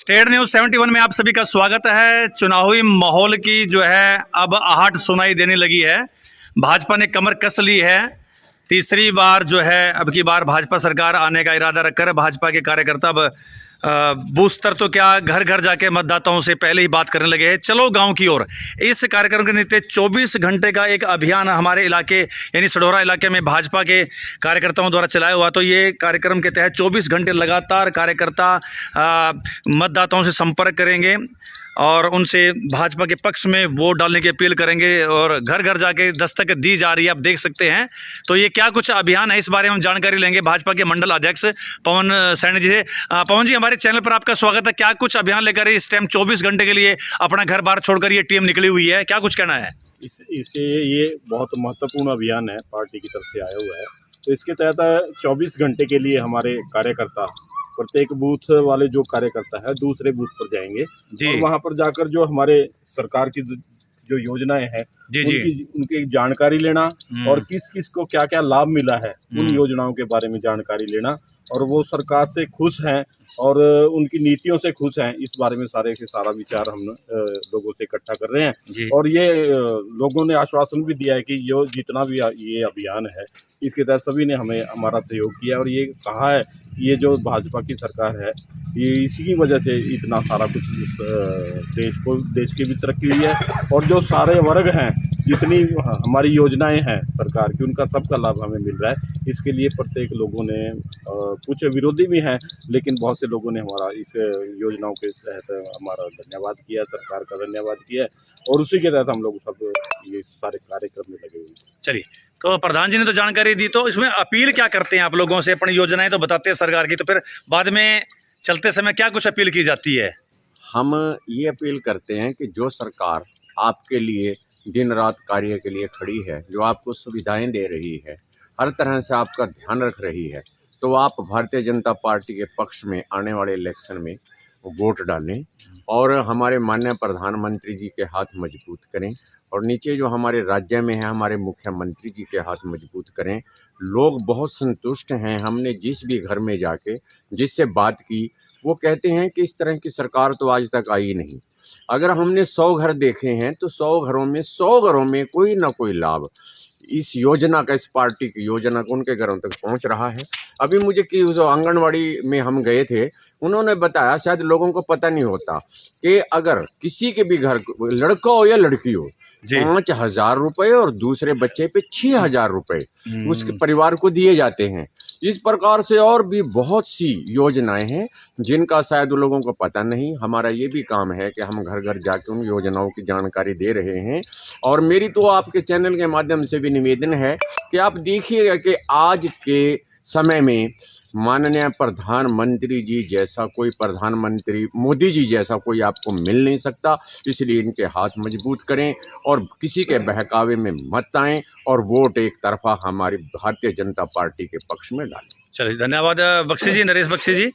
State news 71 में आप सभी का स्वागत है। चुनावी माहौल की जो है अब आहट सुनाई देने लगी है। भाजपा ने कमर कस ली है। तीसरी बार जो है अब की बार भाजपा सरकार आने का इरादा रखकर भाजपा के कार्यकर्ता अब बूथ स्तर तो क्या घर घर जाके मतदाताओं से पहले ही बात करने लगे हैं। चलो गांव की ओर। इस कार्यक्रम के निमित्त 24 घंटे का एक अभियान हमारे इलाके यानी सडोरा इलाके में भाजपा के कार्यकर्ताओं द्वारा चलाया हुआ। तो ये कार्यक्रम के तहत 24 घंटे लगातार कार्यकर्ता मतदाताओं से संपर्क करेंगे और उनसे भाजपा के पक्ष में वोट डालने की अपील करेंगे और घर घर जाके दस्तक दी जा रही है, आप देख सकते हैं। तो ये क्या कुछ अभियान है, इस बारे में हम जानकारी लेंगे भाजपा के मंडल अध्यक्ष पवन सैनी जी से। पवन जी, हमारे चैनल पर आपका स्वागत है। क्या कुछ अभियान लेकर इस टाइम 24 घंटे के लिए अपना घर बार छोड़कर ये टीम निकली हुई है, क्या कुछ कहना है? इसे ये बहुत महत्वपूर्ण अभियान है, पार्टी की तरफ से आया हुआ है। तो इसके तहत 24 घंटे के लिए हमारे कार्यकर्ता प्रत्येक बूथ वाले जो कार्यकर्ता है दूसरे बूथ पर जाएंगे और वहां पर जाकर जो हमारे सरकार की जो योजनाएं हैं उनकी जानकारी लेना और किस किस को क्या क्या लाभ मिला है उन योजनाओं के बारे में जानकारी लेना और वो सरकार से खुश हैं और उनकी नीतियों से खुश हैं, इस बारे में सारे के सारा विचार हम लोगों से इकट्ठा कर रहे हैं। और ये लोगों ने आश्वासन भी दिया है कि जो जितना भी ये अभियान है इसके तहत सभी ने हमें हमारा सहयोग किया और ये कहा है कि ये जो भाजपा की सरकार है ये इसी की वजह से इतना सारा कुछ देश की भी तरक्की हुई है और जो सारे वर्ग हैं जितनी हमारी योजनाएं हैं सरकार की उनका सबका लाभ हमें मिल रहा है। इसके लिए प्रत्येक लोगों ने कुछ विरोधी भी हैं लेकिन बहुत से लोगों ने हमारा इस योजनाओं के तहत हमारा धन्यवाद किया, सरकार का धन्यवाद किया और उसी के तहत हम लोग सब ये सारे कार्यक्रम में लगे हुए हैं। चलिए, तो प्रधान जी ने तो जानकारी दी, तो इसमें अपील क्या करते हैं आप लोगों से? अपनी योजनाएं तो बताते हैं सरकार की, तो फिर बाद में चलते समय क्या कुछ अपील की जाती है? हम ये अपील करते हैं कि जो सरकार आपके लिए दिन रात कार्य के लिए खड़ी है, जो आपको सुविधाएं दे रही है, हर तरह से आपका ध्यान रख रही है, तो आप भारतीय जनता पार्टी के पक्ष में आने वाले इलेक्शन में वोट डालें और हमारे माननीय प्रधानमंत्री जी के हाथ मजबूत करें और नीचे जो हमारे राज्य में है हमारे मुख्यमंत्री जी के हाथ मजबूत करें। लोग बहुत संतुष्ट हैं। हमने जिस भी घर में जाके जिससे बात की वो कहते हैं कि इस तरह की सरकार तो आज तक आई नहीं। अगर हमने 100 घर देखे हैं तो 100 घरों में कोई ना कोई लाभ इस योजना का, इस पार्टी की योजना का उनके घरों तक पहुंच रहा है। अभी मुझे कि जो आंगनवाड़ी में हम गए थे उन्होंने बताया, शायद लोगों को पता नहीं होता कि अगर किसी के भी घर, लड़का हो या लड़की हो, 5,000 रुपये और दूसरे बच्चे पे 6,000 रुपये उसके परिवार को दिए जाते हैं। इस प्रकार से और भी बहुत सी योजनाएं हैं जिनका शायद लोगों को पता नहीं। हमारा ये भी काम है कि हम घर घर जाके उन योजनाओं की जानकारी दे रहे हैं और मेरी तो आपके चैनल के माध्यम से भी निवेदन है कि आप देखिएगा कि आज के समय में माननीय प्रधानमंत्री जी जैसा कोई प्रधानमंत्री, मोदी जी जैसा कोई आपको मिल नहीं सकता। इसलिए इनके हाथ मजबूत करें और किसी के बहकावे में मत आएं और वोट एक तरफा हमारी भारतीय जनता पार्टी के पक्ष में डालें। चलिए, धन्यवाद बख्शी जी, नरेश बख्शी जी।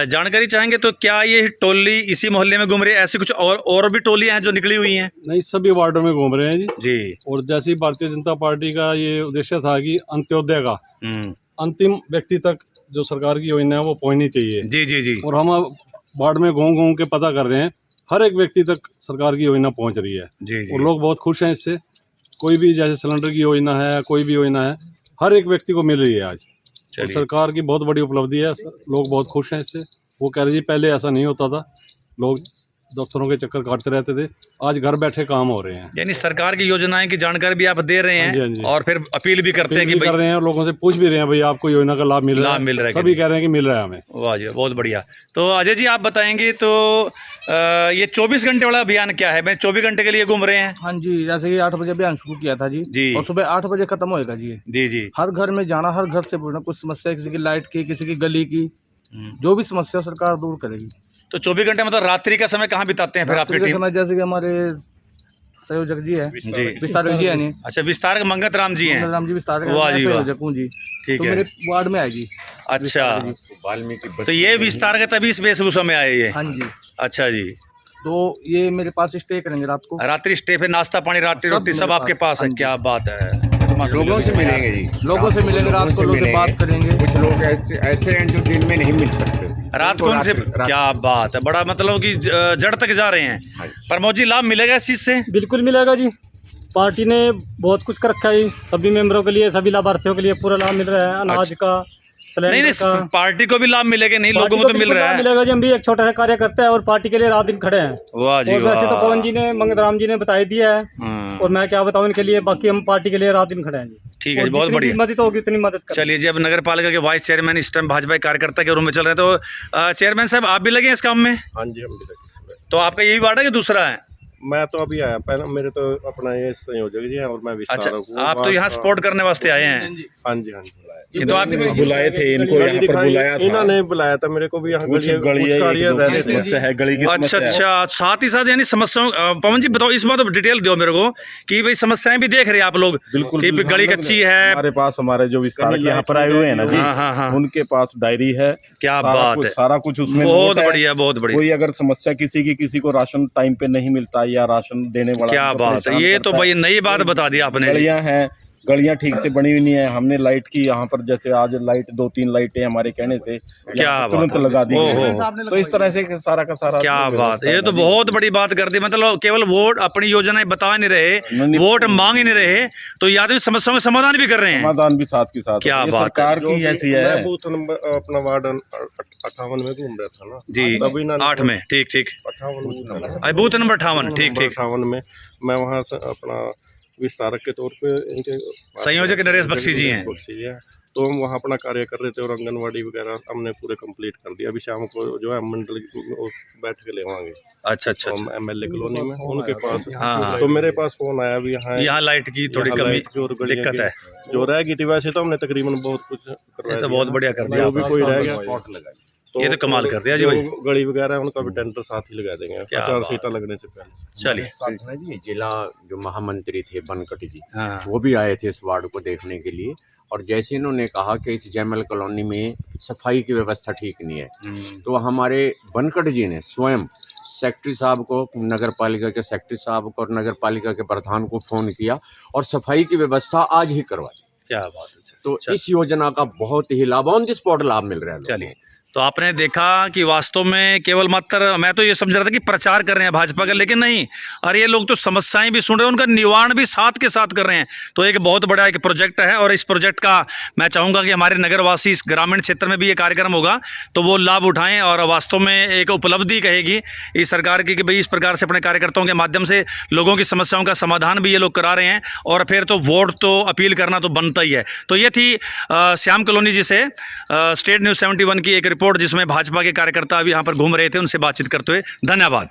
जानकारी चाहेंगे तो क्या ये टोली इसी मोहल्ले में घूम रही है, ऐसे कुछ और भी टोलियां हैं जो निकली हुई हैं? नहीं, सभी वार्डों में घूम रहे हैं जी। और जैसे भारतीय जनता पार्टी का ये उद्देश्य था कि अंत्योदय का अंतिम व्यक्ति तक जो सरकार की योजना है वो पहुंचनी चाहिए। जी जी जी। और हम वार्ड में घूम के पता कर रहे हैं हर एक व्यक्ति तक सरकार की योजना पहुंच रही है। जी जी। और लोग बहुत खुश हैं इससे। कोई भी जैसे सिलेंडर की योजना है, कोई भी योजना है, हर एक व्यक्ति को मिल रही है आज। और सरकार की बहुत बड़ी उपलब्धि है, लोग बहुत खुश हैं इससे। वो कह रहे जी पहले ऐसा नहीं होता था, लोग दफ्तरों के चक्कर काटते रहते थे, आज घर बैठे काम हो रहे हैं। यानी सरकार की योजनाएं की जानकारी भी आप दे रहे हैं? हाँ जी। और फिर अपील भी करते हैं कि कर रहे हैं और लोगों से पूछ भी रहे हैं भाई आपको योजना का लाभ मिल रहा है? सभी कह रहे हैं कि मिल रहा है हमें। वाह जी, बहुत बढ़िया। तो अजय जी आप बताएंगे तो ये 24 घंटे वाला अभियान क्या है? मैं 24 घंटे के लिए घूम रहे हैं? हाँ जी, जैसे कि 8 बजे अभियान शुरू किया था जी और सुबह 8 बजे खत्म होएगा जी। जी जी। हर घर में जाना, हर घर से पूछना कुछ समस्या, किसी की लाइट की, किसी की गली की, जो भी समस्या सरकार दूर करेगी। तो 24 घंटे मतलब रात्रि का समय कहाँ बिताते हैं फिर आपकी टीम? समय जैसे कि हमारे संयोजक जी है जी, विस्तारक जी है नहीं। अच्छा, विस्तारक मंगत राम जी हैं? राम जी विस्तारक संयोजक हूँ जी। ठीक है, मेरे वार्ड में आए जी। अच्छा, तो ये विस्तारक तभी इस वेशभूषा में आए ये? हाँ जी। अच्छा जी। तो ये मेरे पास स्टे करेंगे रात को? रात्रि स्टे, फिर नाश्ता पानी, रात्रि रोटी सब आपके पास है? क्या बात है। लोगों से मिलेंगे जी, लोगों से मिलेंगे रात को, लोग बात करेंगे। कुछ लोग ऐसे हैं जो दिन में नहीं मिल सकते। रात को उनसे रात- क्या बात है, बड़ा मतलब कि जड़ तक जा रहे हैं। हाँ जी। प्रमोद जी, लाभ मिलेगा इस चीज़ से? बिल्कुल मिलेगा जी। पार्टी ने बहुत कुछ कर रखा है सभी मेंबरों के लिए, सभी लाभार्थियों के लिए पूरा लाभ मिल रहा है, अनाज का, नहीं सिलेंडर नहीं, का। पार्टी को भी लाभ मिलेगा, नहीं पार्टी लोगों को तो मिल बिल्कुल रहा लाभ है। मिलेगा जी। हम भी एक छोटा सा कार्य करते हैं और पार्टी के लिए रात दिन खड़े हैं। वाह जी और वैसे तो वाह। पवन जी ने, मंगत जी ने बताई दिया है हाँ, और मैं क्या बताऊं इनके लिए, बाकी हम पार्टी के लिए रात दिन खड़े हैं जी। ठीक है और जी, बहुत जितनी भी बढ़िया। मदद होगी उतनी मदद करें। चलिए जी, अब नगर पालिका के वाइस चेयरमैन इस टाइम भाजपा के कार्यकर्ता के रूम में चल रहे हैं, तो चेयरमैन साहब आप भी लगे हैं इस काम में? हाँ जी, हम भी लगे इसमें। तो आपका यही वार्ड है कि दूसरा है? मैं तो अभी आया, पहले मेरे तो अपना ये संयोजक जी हैं और मैं अच्छा, विस्तारक हूँ। आप तो यहाँ सपोर्ट करने वास्ते आए हैं। हाँ जी, हाँ जी। ये तो आप बुलाए थे इनको, यहाँ पर बुलाया था। इन्होंने बुलाया था मेरे को भी, यहाँ कुछ कुछ कार्य रहते थे। समस्या है, गली की अच्छा समस्या है। अच्छा, साथ ही साथ यानी समस्याओं पवन जी बताओ इस बात डिटेल दो मेरे को कि भाई समस्याएं भी देख रहे हैं आप लोग बिल्कुल कि बिल्कुल। गली कच्ची है। हमारे पास हमारे जो विस्तारक यहाँ पर आए हुए हैं ना जी, हाँ, हाँ, हाँ। उनके पास डायरी है, क्या सारा बात कुछ- है, सारा कुछ उसमें बहुत नोट है। बढ़िया बहुत बढ़िया। कोई अगर समस्या किसी को राशन टाइम पे नहीं मिलता या राशन देने वाला क्या उनको बात है, परेशान ये तो करता भाई है। नई बात बता दी आपने जी। गलियां हैं, गलियां ठीक से बनी हुई नहीं है। हमने लाइट की यहाँ पर, जैसे आज लाइट 2-3 लाइटें हमारे कहने से क्या यहाँ पर बात तुरंत है। लगा दी ओहो। गई। तो इस तरह से सारा का सारा क्या जो बात है, ये तो व्यवस्था है बहुत बड़ी बात कर दी। मतलब केवल वोट अपनी योजनाएं बता नहीं रहे, नहीं, वोट मांग ही नहीं रहे, तो ये आदमी समस्याओं का समाधान भी कर रहे हैं। समाधान भी साथ के साथ। क्या ये बात है। सरकार की ऐसी है। मैं बूथ नंबर अपना वार्ड 58 में घूम रहा था ना जी, तभी ना 8 में, ठीक ठीक, 58 बूथ नंबर 58, ठीक ठीक। 58 में मैं वहाँ से अपना विस्तारक के तौर पे इनके संयोजक नरेश बख्शी जी हैं। बख्शी जी हैं। तो हम वहाँ अपना कार्य कर रहे थे और आंगनवाड़ी वगैरह हमने पूरे कंप्लीट कर दिया। अभी शाम को जो है मंडल बैठ के लेवाएंगे अच्छा अच्छा अच्छा। MLA कॉलोनी में उनके पास। हाँ। तो मेरे पास फोन आया भी यहाँ लाइट की थोड़ी यहाँ कमी लाइट की और गलियों दिक्कत की है, जो रह गई थी। वैसे तो हमने तकरीबन बहुत कुछ ये करवाया तो दिया बहुत है। बढ़िया कर दिया जो भी कोई रह गया ये तो कमाल कर दिया जी जो भाई। गली वगैरह है उनका भी टेंडर साथ ही लगा देंगे क्या 4 बात। सीटें लगने से पहले। चलिए, साथ में जी जिला जो महामंत्री थे बनकट जी, हाँ वो भी आए थे इस वार्ड को देखने के लिए। और जैसे इन्होंने कहा कि इस जयमल कॉलोनी में सफाई की व्यवस्था ठीक नहीं है, तो हमारे बनकट जी ने स्वयं सेक्रेटरी साहब को, नगर पालिका के सेक्रेटरी साहब को और नगर पालिका के प्रधान को फ़ोन किया और सफाई की व्यवस्था आज ही करवाई। क्या बात है। तो अच्छा। इस योजना का बहुत ही लाभ, ऑन द स्पॉट लाभ मिल रहा है लोगों को। चलिए, तो आपने देखा कि वास्तव में केवल मात्र, मैं तो ये समझ रहा था कि प्रचार कर रहे हैं भाजपा का, लेकिन नहीं, अरे ये लोग तो समस्याएं भी सुन रहे हैं, उनका निवारण भी साथ के साथ कर रहे हैं। तो एक बहुत बड़ा एक प्रोजेक्ट है और इस प्रोजेक्ट का मैं चाहूँगा कि हमारे नगरवासी इस ग्रामीण क्षेत्र में भी ये कार्यक्रम होगा तो वो लाभ उठाएं और वास्तव में एक उपलब्धि कहेगी इस सरकार की कि भाई इस प्रकार से अपने कार्यकर्ताओं के माध्यम से लोगों की समस्याओं का समाधान भी ये लोग करा रहे हैं। और फिर तो वोट तो अपील करना तो बनता ही है। तो ये थी श्याम कॉलोनी जी से स्टेट न्यूज़ 71 की एक रिपोर्ट जिसमें भाजपा के कार्यकर्ता अभी यहाँ पर घूम रहे थे, उनसे बातचीत करते हुए। धन्यवाद।